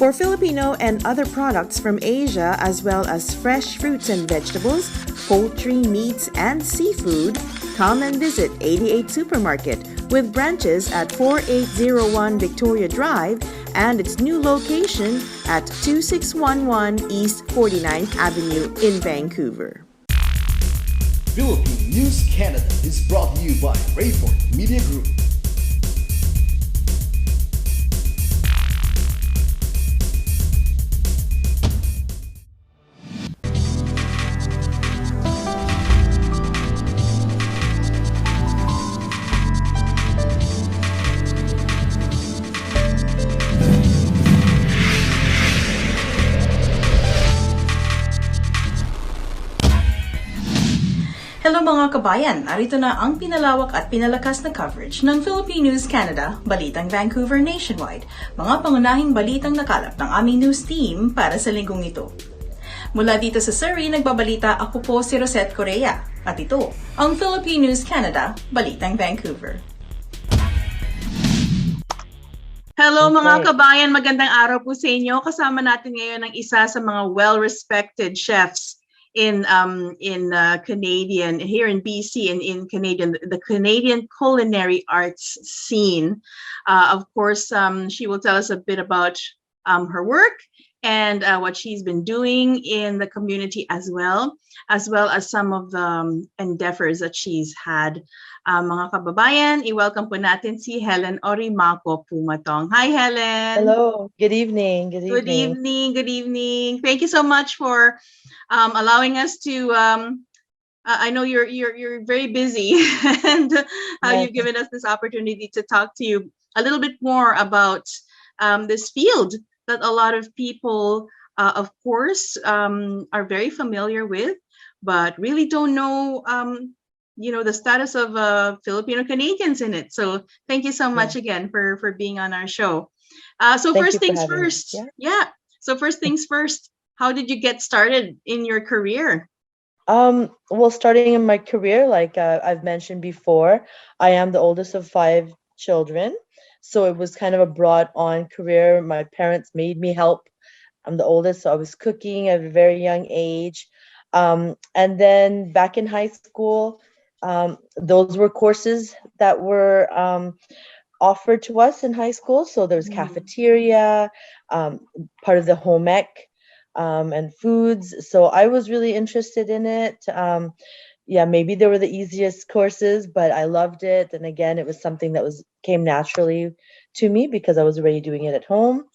For Filipino and other products from Asia, as well as fresh fruits and vegetables, poultry, meats, and seafood, come and visit 88 Supermarket with branches at 4801 Victoria Drive and its new location at 2611 East 49th Avenue in Vancouver. Philippine News Canada is brought to you by Rayford Media Group. Hello mga kabayan! Narito na ang pinalawak at pinalakas na coverage ng Philippine News Canada, Balitang Vancouver Nationwide, mga pangunahing balitang nakalap ng aming news team para sa linggong ito. Mula dito sa Surrey, nagbabalita ako po si Rosette Correa at ito ang Philippine News Canada, Balitang Vancouver. Hello mga kabayan! Magandang araw po sa inyo. Kasama natin ngayon ang isa sa mga well-respected chefs in Canadian, here in BC and in Canadian, the Canadian culinary arts scene. Of course, she will tell us a bit about her work and what she's been doing in the community as well as some of the endeavors that she's had. Mga kababayan, i-welcome po natin si Helen Orimaco Pumatong. Hi, Helen. Hello. Good evening. Good Good evening. Good evening. Thank you so much for allowing us to. I know you're very busy, and you've given us this opportunity to talk to you a little bit more about this field that a lot of people, of course, are very familiar with, but really don't know. The status of Filipino Canadians in it. So thank you so much again for being on our show. So first things first. So first things first, how did you get started in your career? Well, starting in my career, like I've mentioned before, I am the oldest of 5 children. So it was kind of a brought-on career. My parents made me help. I'm the oldest, so I was cooking at a very young age. And then back in high school, those were courses that were offered to us in high school. So there was cafeteria, part of the home ec, and foods. So I was really interested in it. Maybe they were the easiest courses, but I loved it. And again, it was something that came naturally to me because I was already doing it at home.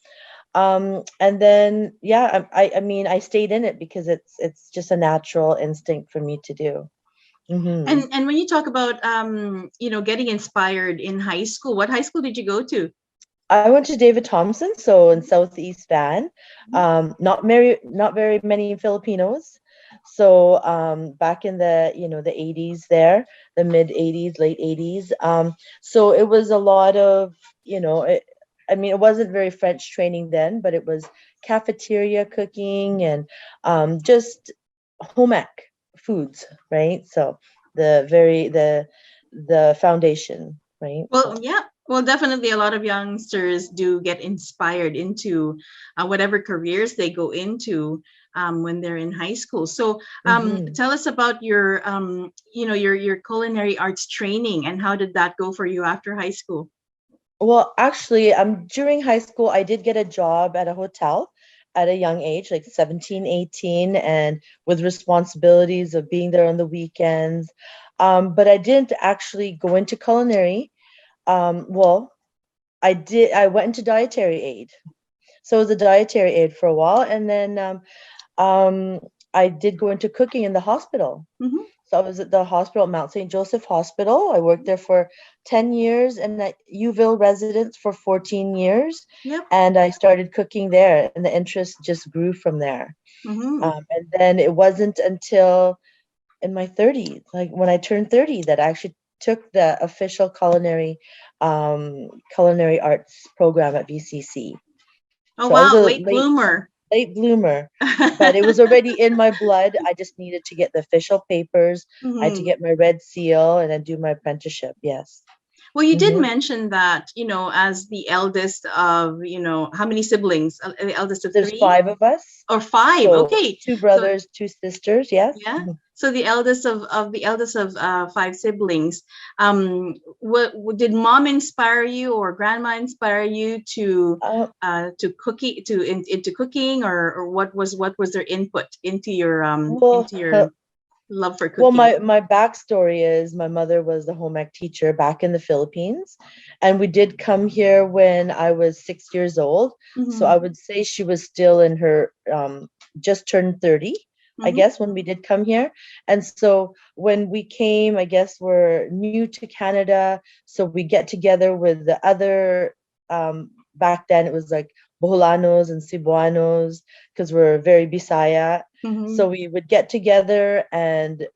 And then, I stayed in it because it's just a natural instinct for me to do. Mm-hmm. And when you talk about getting inspired in high school, what high school did you go to? I went to David Thompson, so in Southeast Van. Not very many Filipinos. So back in the the 80s there, the mid 80s, late 80s. So it was a lot of it wasn't very French training then, but it was cafeteria cooking and just home ec foods, right? So the foundation, right? Well, definitely a lot of youngsters do get inspired into whatever careers they go into when they're in high school. So tell us about your your culinary arts training and how did that go for you after high school? Well, actually, during high school, I did get a job at a hotel at a young age, like 17, 18, and with responsibilities of being there on the weekends. But I didn't actually go into culinary. I went into dietary aid. So I was a dietary aid for a while. And then I did go into cooking in the hospital. Mm-hmm. So I was at the hospital, Mount St. Joseph Hospital. I worked there for 10 years and at Uville residence for 14 years. Yep. And I started cooking there and the interest just grew from there. Mm-hmm. And then it wasn't until in my 30s, like when I turned 30, that I actually took the official culinary arts program at VCC. Oh, so wow, late bloomer. Late bloomer, but it was already in my blood. I just needed to get the official papers. Mm-hmm. I had to get my red seal and then do my apprenticeship. Yes. Well, you did Hmm. mention that, as the eldest of, how many siblings? The eldest of There's three five of us. or five? So Okay. two So brothers, two sisters. Yes. yeah. Mhm. So the eldest of five siblings. What did mom inspire you or grandma inspire you Uh, to cooking into cooking, or what was their input well, into your love for well, cooking? my backstory is my mother was the home ec teacher back in the Philippines, and we did come here when I was 6 years old. So I Mm-hmm. would say she was still in her just turned 30, I Mm-hmm. guess, when we did come here. And so when we came, I guess we're new to Canada, so we get together with the other back then it was like Boholanos and Cebuanos because we're very Bisaya. Mm-hmm. So we would get together and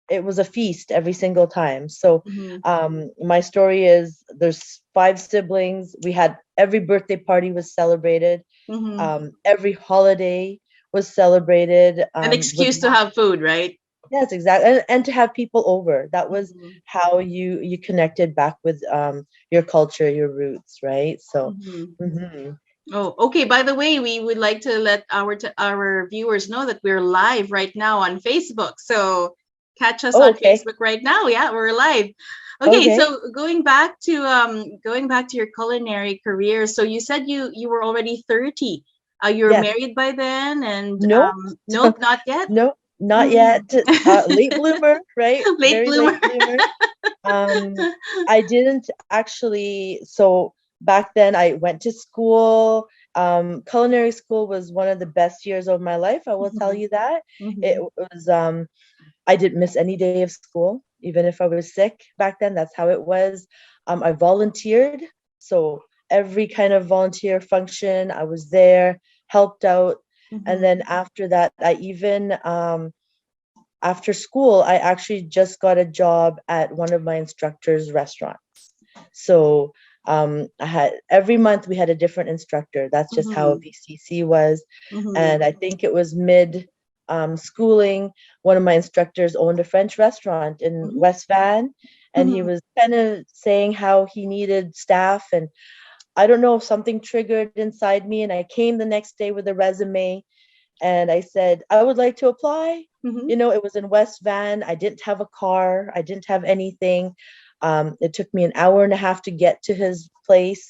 it was a feast every single time. So Mm-hmm. my story is there's five siblings. We had every birthday party was celebrated. Mm-hmm. Every holiday was celebrated An with excuse to have food, right? yes, exactly, and to have people over. That was Mm-hmm. how you connected back with your culture, your roots, right? So, Mm-hmm. hmm. Oh, okay. By the way, we would like to let our viewers know that we're live right now on Facebook. So catch us Oh, on okay, Facebook right now. Yeah, we're live. Okay, okay, so going back to your culinary career. So you said you were already 30. You were yes, married by then, and no, nope, not yet. no, not Mm. yet. Late bloomer, right? Late Very bloomer. late bloomer. I didn't actually, so back then I went to school. Culinary school was one of the best years of my life. I will tell Mhm, you that. It mhm, was, I didn't miss any day of school, even if I was sick back then. That's how it was. I volunteered. So every kind of volunteer function, I was there, helped out. And mhm, then after that, I even, after school, I actually just got a job at one of my instructor's restaurants. So I had every month we had a different instructor. That's just how mhm, VCC was. mhm, And I think it was mid schooling. One of my instructors owned a French restaurant in mhm, West Van, and he mhm, was kind of saying how he needed staff. And I don't know if something triggered inside me. And I came the next day with a resume and I said, I would like to apply. mhm. You know, it was in West Van. I didn't have a car, I didn't have anything. It took me an hour and a half to get to his place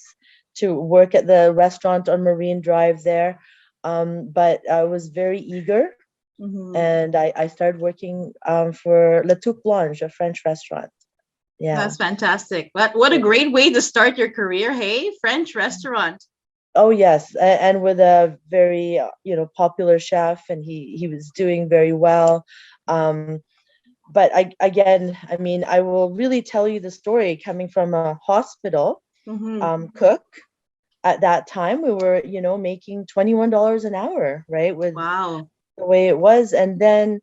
to work at the restaurant on Marine Drive there. But I was very eager Mhm. and I started working for La Toupe Blanche, a French restaurant. Yeah. That's fantastic. But what a great way to start your career, hey? French restaurant. Oh yes, and with a very popular chef, and he was doing very well. Um, but I mean, I will really tell you the story coming from a hospital Mhm. cook. At that time, we were making $21 an hour, right? With Wow. the way it was, and then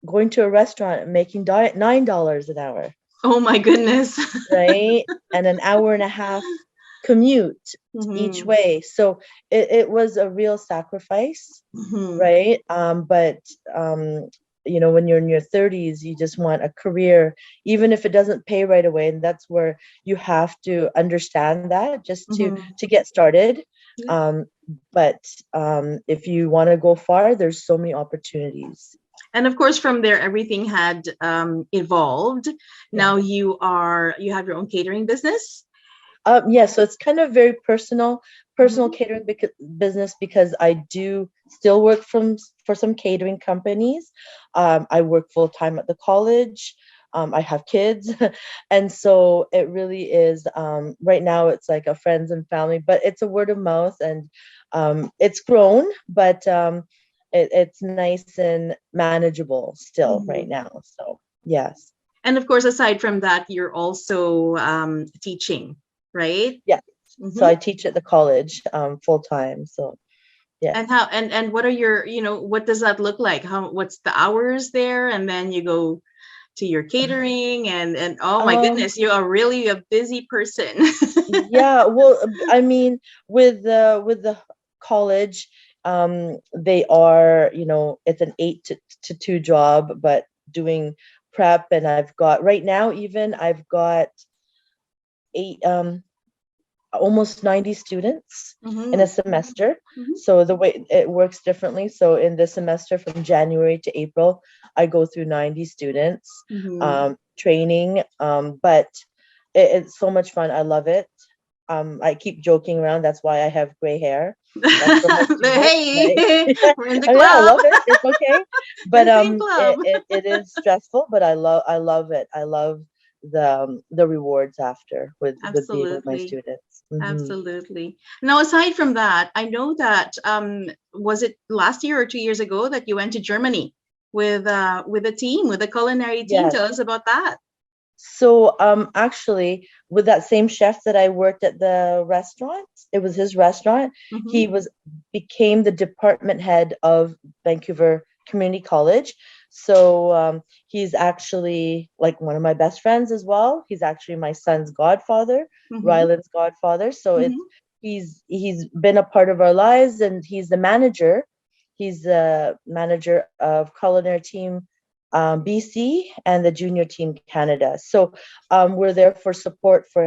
going to a restaurant and making $9 an hour, Oh my goodness. right? And an hour and a half commute each Mhm. way. So it was a real sacrifice, Mhm. right? But when you're in your 30s, you just want a career, even if it doesn't pay right away. And that's where you have to understand that just Mhm. to get started. Yeah. Um, but if you want to go far, there's so many opportunities. And of course, from there, everything had evolved. Yeah. Now you have your own catering business. Yeah, so it's kind of very personal Mhm. catering business because I do still work for some catering companies. I work full time at the college. I have kids, and so it really is. Right now, it's like a friends and family, but it's a word of mouth, and it's grown, but it's nice and manageable still right Mhm. now. So yes, And of course, aside from that, you're also teaching, right? yes. So Hmm. I teach at the college full time. So yes. And what are what does that look like? What's the hours there? And then you go to your catering and oh my Um, goodness, you are really a busy person. yeah, well, I mean, with the college, they are, it's an 8 to 2 job, but doing prep, and I've got right now even I've got eight almost 90 students in a Mm-hmm. semester. Mm-hmm. So the way it works differently. So in the semester from January to April, I go through 90 students Mm-hmm. training. But it's so much fun. I love it. I keep joking around. That's why I have gray hair. That's for my students, right? Hey, we're in the Oh, yeah, I club. love it. It's okay. We're in But the same club. it is stressful, but I love it. I love the rewards after with being with my Absolutely. students. Hmm. Absolutely. Now, aside from that, I know that was it last year or 2 years ago that you went to Germany with a team, with a culinary team. Yes. Tell us about that. So actually with that same chef that I worked at the restaurant, it was his restaurant. Mm-hmm. He was became the department head of Vancouver Community College. So he's actually like one of my best friends as well. He's actually my son's godfather, Mm-hmm. Ryland's godfather. So it's Mm-hmm. he's been a part of our lives, and he's the manager. He's the manager of culinary team BC and the junior team Canada. So we're there for support for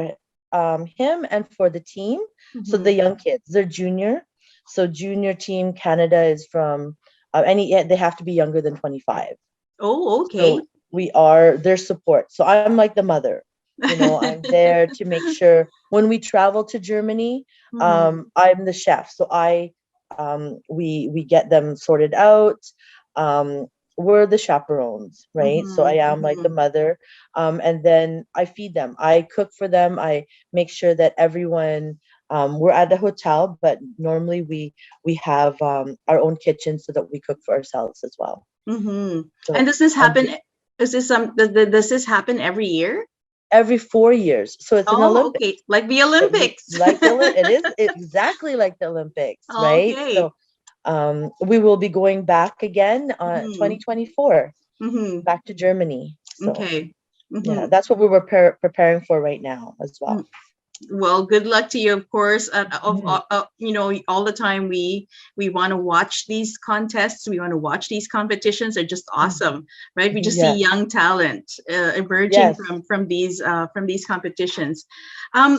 him and for the team. So the Mm-hmm. young kids, they're junior. So junior team Canada is from any yeah, they have to be younger than 25. Oh, So okay. we are their support. So I'm like the mother. I'm there to make sure when we travel to Germany, Mm-hmm. I'm the chef. So we get them sorted out. Um, we're the chaperones, right? So I Mm-hmm. am like the Mm-hmm. mother. And then I feed them. I cook for them. I make sure that everyone we're at a hotel, but normally we have our own kitchen so that we cook for ourselves as well. Mm-hmm. And So does this I'm happen? Is this does this happen every year? every 4 years. So it's an Oh, Olympic. okay. Like the We Olympics. like it is exactly like the Olympics, right? Okay. So we will be going back again Mm-hmm. 2024 Mm-hmm. back to Germany. So Okay. yeah, Mm-hmm. that's what we were preparing for right now as well. Well, good luck to you, of course. Mhm. All the time we want to watch these contests, we want to watch these competitions. They're just awesome, right? We just see Yes, young talent emerging yes. from these competitions.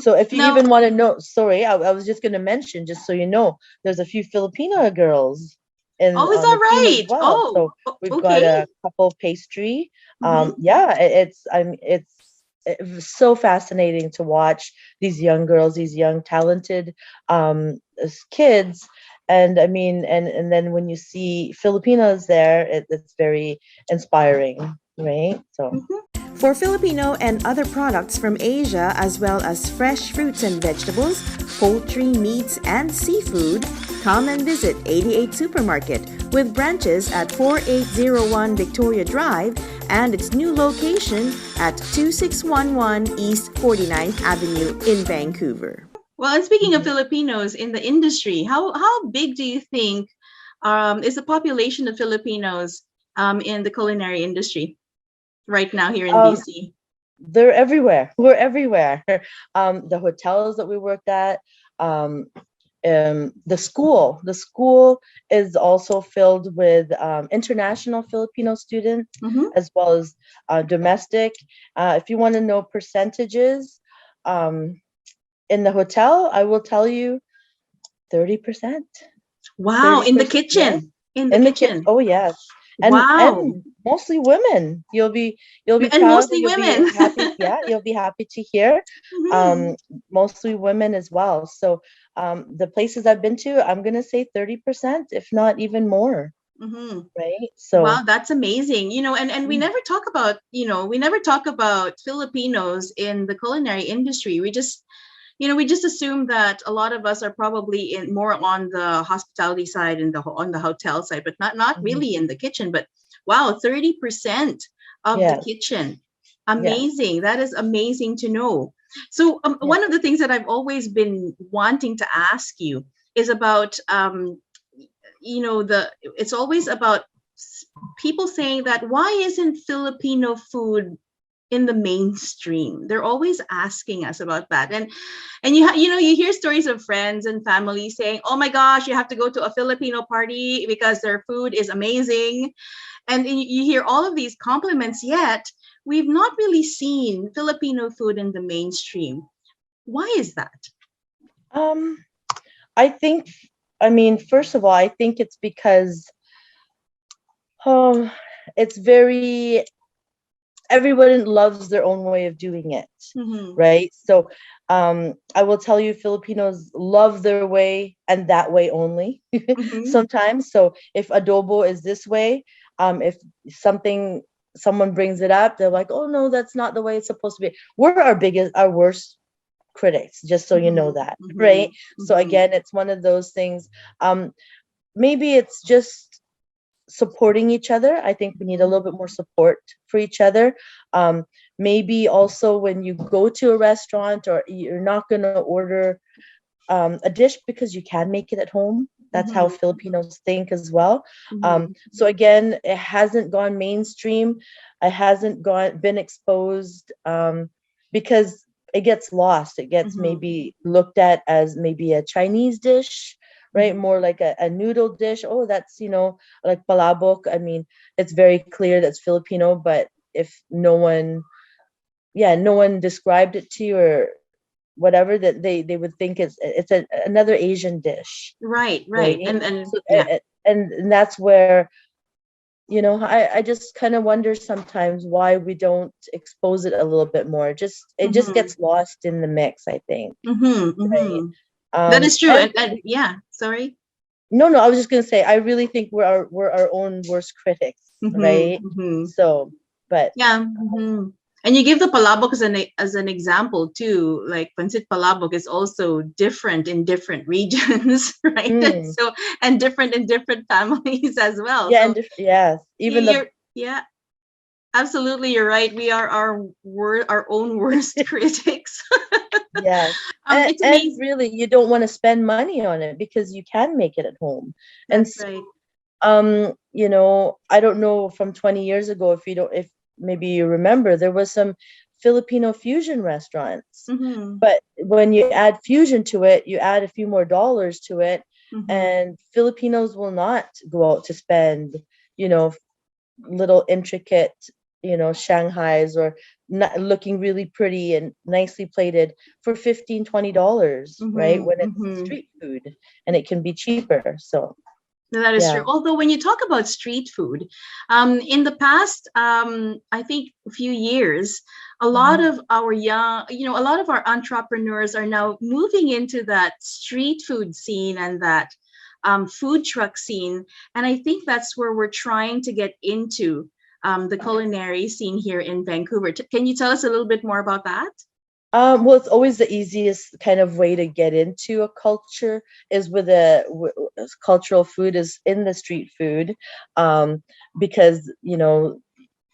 So if you Now, even want to know, sorry, I was just going to mention, just so you know, there's a few Filipino girls in oh, is on the that team as right? well. Oh, So we've got okay. a couple pastry. Mm-hmm. Yeah, it's so fascinating to watch these young girls, these young talented kids. And I mean, and then when you see Filipinos there, it's very inspiring, right? So For Filipino and other products from Asia, as well as fresh fruits and vegetables, poultry, meats, and seafood, come and visit 88 Supermarket with branches at 4801 Victoria Drive and its new location at 2611 East 49th Avenue in Vancouver. Well, and speaking of Filipinos in the industry, how big do you think is the population of Filipinos in the culinary industry right now here in um, BC? they're everywhere. We're everywhere. The hotels that we worked at, um, the school is also filled with international Filipino students Mm-hmm. as well as domestic. If you want to know percentages, um, in the hotel, I will tell you 30%. Wow, in the 30%, yes. kitchen, in the In the kids, kitchen. oh yes. Wow, And mostly women. You'll be and proud and mostly you'll be women. happy. Yeah, you'll be happy to hear. Mm-hmm. Um, Mostly women as well. So the places I've been to, I'm gonna say 30%, if not even more, Mm-hmm. right? Wow, So that's amazing. And we mm, never talk about, we never talk about Filipinos in the culinary industry. We just assume that a lot of us are probably in more on the hospitality side and on the hotel side, but not mhm, really in the kitchen. But wow, 30% of the yes, kitchen. yes. Amazing. That is amazing to know. So Yeah. one of the things that I've always been wanting to ask you is about the it's always about people saying that why isn't Filipino food in the mainstream? They're always asking us about that. And you hear stories of friends and family saying, "Oh my gosh, you have to go to a Filipino party because their food is amazing." And you hear all of these compliments, yet we've not really seen Filipino food in the mainstream. Why is that? Um, I think, I mean, first of all, I think it's because oh, it's very everyone loves their own way of doing it, Mm-hmm. right? So I will tell you, Filipinos love their way and that way only Mm-hmm. sometimes. So if adobo is this way, if something someone brings it up, they're like, oh no, that's not the way it's supposed to be. We're our worst critics, just so you know Mm-hmm. that, Mm-hmm. right? So Mm-hmm. again, it's one of those things. Um, Maybe it's just supporting each other. I think we need a little bit more support for each other. Um, Maybe also when you go to a restaurant or you're not going to order a dish because you can make it at home. That's how Mm-hmm. Filipinos think as well. Mm-hmm. So again, it hasn't gone mainstream. It hasn't been exposed because it gets lost. It gets Mm-hmm. maybe looked at as maybe a Chinese dish, right? Mm-hmm. More like a noodle dish. Oh, that's, like palabok. I mean, it's very clear that's Filipino, but if no one described it to you or whatever, that they would think another Asian dish, Right, right. right? And So yeah. and that's where I just kind of wonder sometimes why we don't expose it a little bit more. Just it just Mm-hmm. gets lost in the mix, I think, Mm-hmm. right? Mm-hmm. That is true. And And yeah, sorry. no, I was just gonna say I really think we're our own worst critics, Mm-hmm. right? Mm-hmm. So, but Yeah. Mm-hmm. And you give the palabok as an example too. Like pancit palabok is also different in different regions, right? mm, So and different in different families as well. yeah, So and yes, even the you're yeah, absolutely, you're right. We are our own worst critics. yes. It's And amazing. really, you don't want to spend money on it because you can make it at home. And That's right. I don't know from 20 years ago if maybe you remember, there was some Filipino fusion restaurants. Mm-hmm. But when you add fusion to it, you add a few more dollars to it, Mm-hmm. and Filipinos will not go out to spend, you know, little intricate, Shanghais or not looking really pretty and nicely plated for $15-$20, right? Mm-hmm. When it's Mm-hmm. street food and it can be cheaper. So, That is true. yeah. Although when you talk about street food, in the past, I think a few years, a lot Mhm. of our young, a lot of our entrepreneurs are now moving into that street food scene and that food truck scene. And I think that's where we're trying to get into the culinary scene here in Vancouver. Can you tell us a little bit more about that? Well, it's always the easiest kind of way to get into a culture is with cultural food is in the street food, because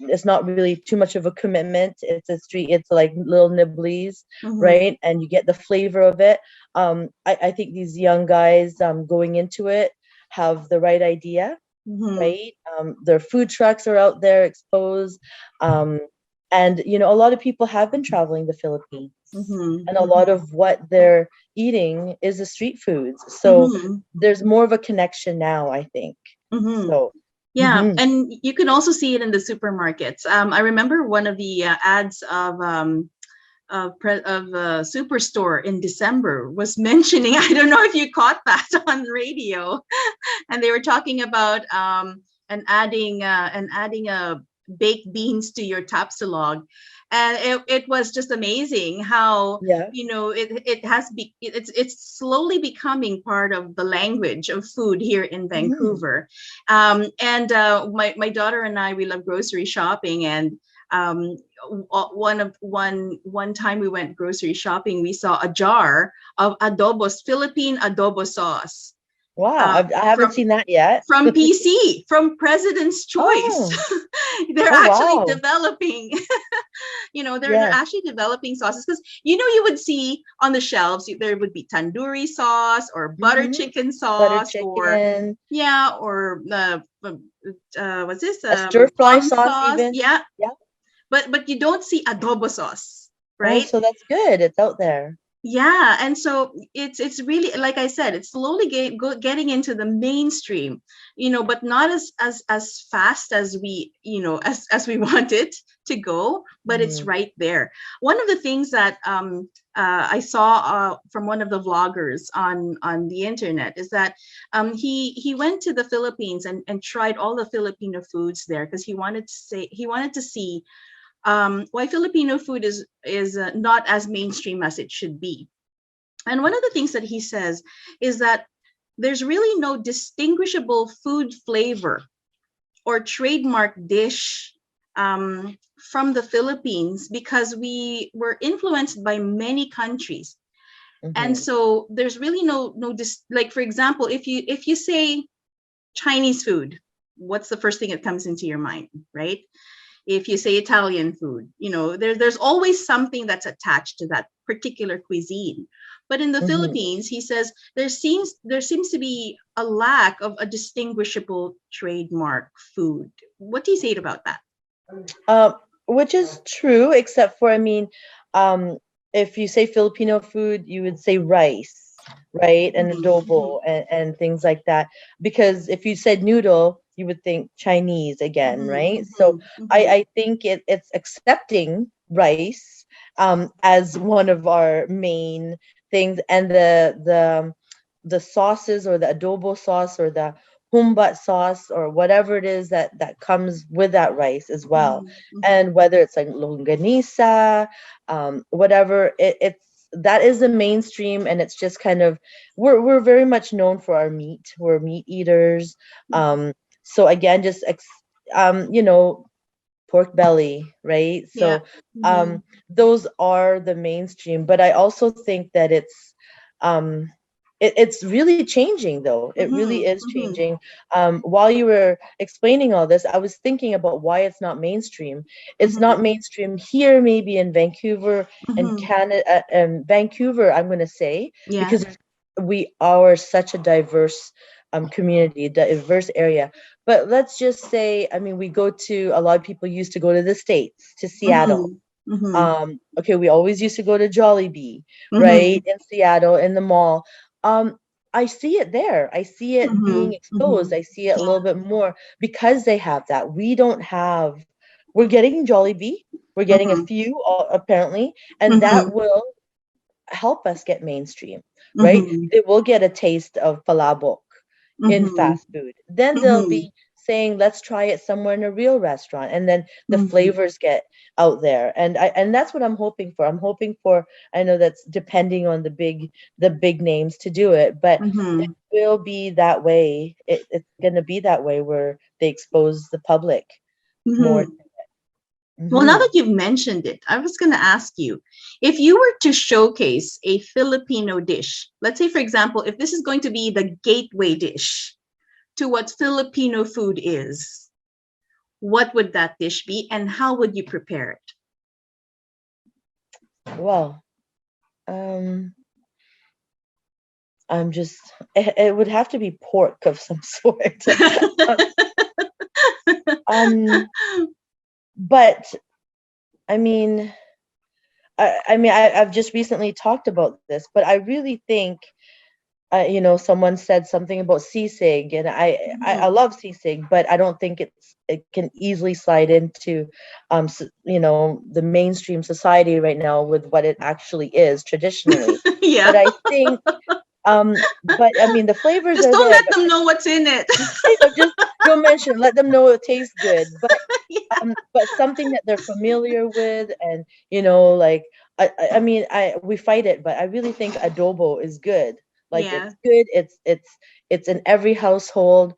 it's not really too much of a commitment. It's like little nibblies, Mm-hmm. right? And you get the flavor of it. I think these young guys going into it have the right idea, Mm-hmm. right? Their food trucks are out there exposed. Um, and, a lot of people have been traveling the Philippines. Mm-hmm. And a lot of what they're eating is the street foods. So Mm-hmm. there's more of a connection now, I think. Mm-hmm. So, Yeah, mhm. and you can also see it in the supermarkets. I remember one of the ads of Superstore in December was mentioning. I don't know if you caught that on the radio, and they were talking about and adding baked beans to your tapsilog, and it was just amazing how Yeah. it's slowly becoming part of the language of food here in Mhm. Vancouver. And my daughter and I, we love grocery shopping, and um, one time we went grocery shopping, we saw a jar of Philippine adobo sauce, Wow. uh, I haven't from seen that yet. from PC, from President's Choice. Oh, They're oh, actually wow. developing, they're Yes. actually developing sauces, because you would see on the shelves there would be tandoori sauce or butter Hmm. chicken Butter sauce, or chicken, yeah, or what's this, a stir fry plum sauce, sauce, even. yeah, Yeah. but you don't see adobo sauce, Oh, right? so that's good. It's out there. Yeah, and so it's really, like I said, it's slowly getting into the mainstream, but not as fast as we as we want it to go, but it's Mhm. right there. One of the things that I saw from one of the vloggers on the internet is that he went to the Philippines and tried all the Filipino foods there because he wanted to see why Filipino food is not as mainstream as it should be. And one of the things that he says is that there's really no distinguishable food flavor or trademark dish from the Philippines because we were influenced by many countries. And Mm-hmm. so there's really like for example, if you say Chinese food, what's the first thing that comes into your mind, right? If you say Italian food, there's always something that's attached to that particular cuisine. But in the Mm-hmm. Philippines, he says there seems to be a lack of a distinguishable trademark food. What do you say about that? Um, which is true, except for, I mean, um, if you say Filipino food, you would say rice, right? And Mhm, adobo and things like that. Because if you said noodle, you would think Chinese again, mhm, right? So mhm, mhm, I think it's accepting rice as one of our main things, and the sauces or the adobo sauce or the humbat sauce or whatever it is that comes with that rice as well. mhm, mhm, And whether it's like longanisa, whatever, it's that is the mainstream, and it's just kind of we're very much known for our meat. We're meat eaters. mhm. So again, just pork belly, right? Yeah. So Mhm, those are the mainstream, but I also think that um, it's really changing, though. It really mhm, is mhm, changing. While you were explaining all this, I was thinking about why it's not mainstream. It's not mhm, mainstream here, maybe in Vancouver and mhm. Canada, and Vancouver, I'm going to say, Yeah. because we are such a diverse community, diverse area. But let's just say, I mean, we go to a lot of people used to go to the States, to Seattle. Mhm, mhm, Okay, we always used to go to Jollibee, right? mhm, In Seattle, in the mall. Um, I see it there. I see it being mhm, exposed. mhm. I see it a Yeah. little bit more because they have that. We don't have, we're getting Jollibee. We're getting a Mhm, few, apparently, and that mhm, will help us get mainstream, right? mhm, They will get a taste of palabok in mhm, fast food. Then they'll mhm, be saying, let's try it somewhere in a real restaurant. And then the mhm, flavors get out there. And that's what I'm hoping for. I'm hoping for, I know that's depending on the big names to do it, but it mhm, will be that way. It's gonna be that way where they expose the public more. mhm. Well, now Hmm. that you've mentioned it, I was going to ask you if you were to showcase a Filipino dish, let's say, for example, if this is going to be the gateway dish to what Filipino food is, what would that dish be and how would you prepare it? Well, um, I'm just, it would have to be pork of some sort. Uh, um, but I mean, I've just recently talked about this, but I really think, someone said something about sisig, and I Mhm. love sisig, but I don't think it can easily slide into, the mainstream society right now with what it actually is traditionally. But Yeah. I think, but I mean, the flavors Just are don't there, let but them know what's in it. just don't mention, let them know it tastes good. Yeah. But something that they're familiar with, and like I mean, I we fight it, but I really think adobo is good. Like, Yeah. it's good. It's in every household.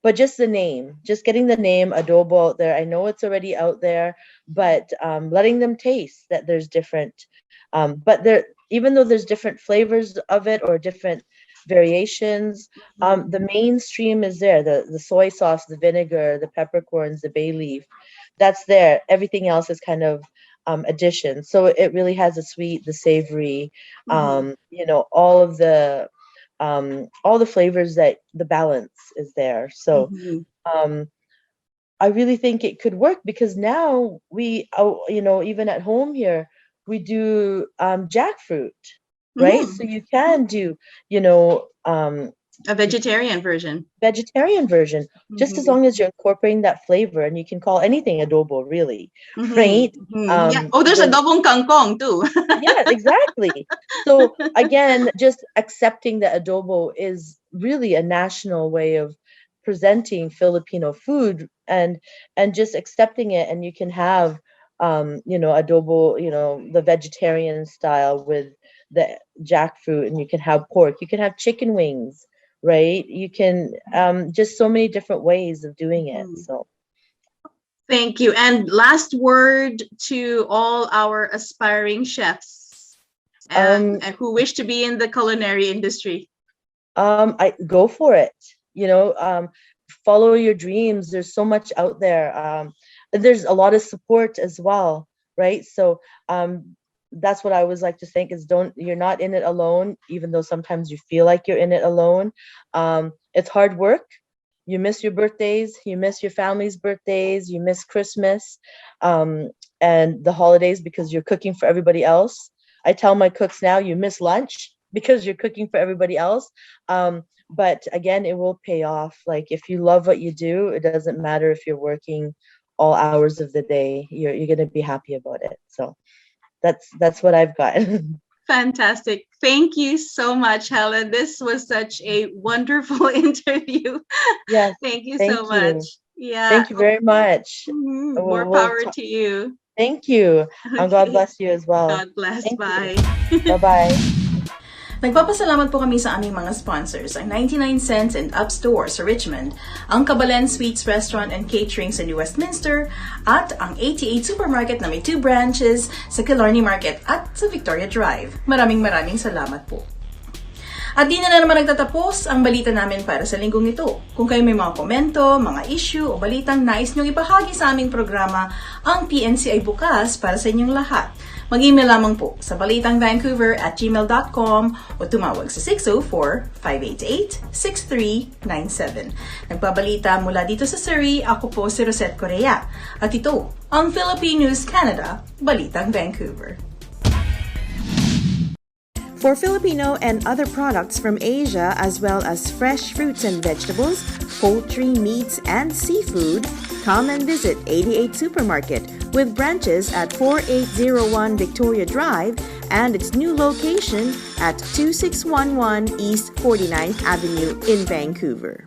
But just the name, just getting the name adobo out there. I know it's already out there, but letting them taste that there's different. But there, even though there's different flavors of it or different variations, Mhm. the mainstream is there. The soy sauce, the vinegar, the peppercorns, the bay leaf, that's there. Everything else is kind of addition. So it really has the sweet, the savory, Mhm. all the flavors, that the balance is there. So Mhm. um, I really think it could work because now even at home here, we do jackfruit, right? Mhm. So you can do, you know, um, A vegetarian version. Vegetarian version, just as long as you're incorporating that flavor, and you can call anything adobo, really, right? Yeah. Oh, there's adobong kangkong too. Yes, exactly. So again, just accepting that adobo is really a national way of presenting Filipino food, and just accepting it, and you can have adobo, the vegetarian style with the jackfruit, and you can have pork, you can have chicken wings, right? You can just so many different ways of doing it. So thank you. And last word to all our aspiring chefs and who wish to be in the culinary industry. I go for it. Follow your dreams. There's so much out there. There's a lot of support as well, right? So that's what I always like to think is, you're not in it alone, even though sometimes you feel like you're in it alone. It's hard work. You miss your birthdays, you miss your family's birthdays, you miss Christmas, and the holidays because you're cooking for everybody else. I tell my cooks now, you miss lunch because you're cooking for everybody else. But again, it will pay off. Like, if you love what you do, it doesn't matter if you're working all hours of the day, you're going to be happy about it. So that's what I've got. Fantastic. Thank you so much, Helen. This was such a wonderful interview. Yes. Thank you so much. Yeah. Thank you very much. More power to you. Thank you. Okay. God bless you as well. God bless. Bye. Bye-bye. Nagpapasalamat po kami sa aming mga sponsors, ang 99 Cents and Up Store sa Richmond, ang Kabalen Sweets Restaurant and Catering sa New Westminster, at ang 88 Supermarket na may 2 branches sa Killarney Market at sa Victoria Drive. Maraming salamat po. At di na naman nagtatapos ang balita namin para sa linggong ito. Kung kayo may mga komento, mga issue o balitang nais niyong ibahagi sa aming programa, ang PNC ay bukas para sa inyong lahat. Mag-email lamang po sa balitangvancouver@gmail.com o tumawag sa 604-588-6397. Nagbabalita mula dito sa Surrey, ako po si Rosette Correa. At ito, ang Philippine News Canada, Balitang Vancouver. For Filipino and other products from Asia, as well as fresh fruits and vegetables, poultry, meats, and seafood, come and visit 88 Supermarket with branches at 4801 Victoria Drive and its new location at 2611 East 49th Avenue in Vancouver.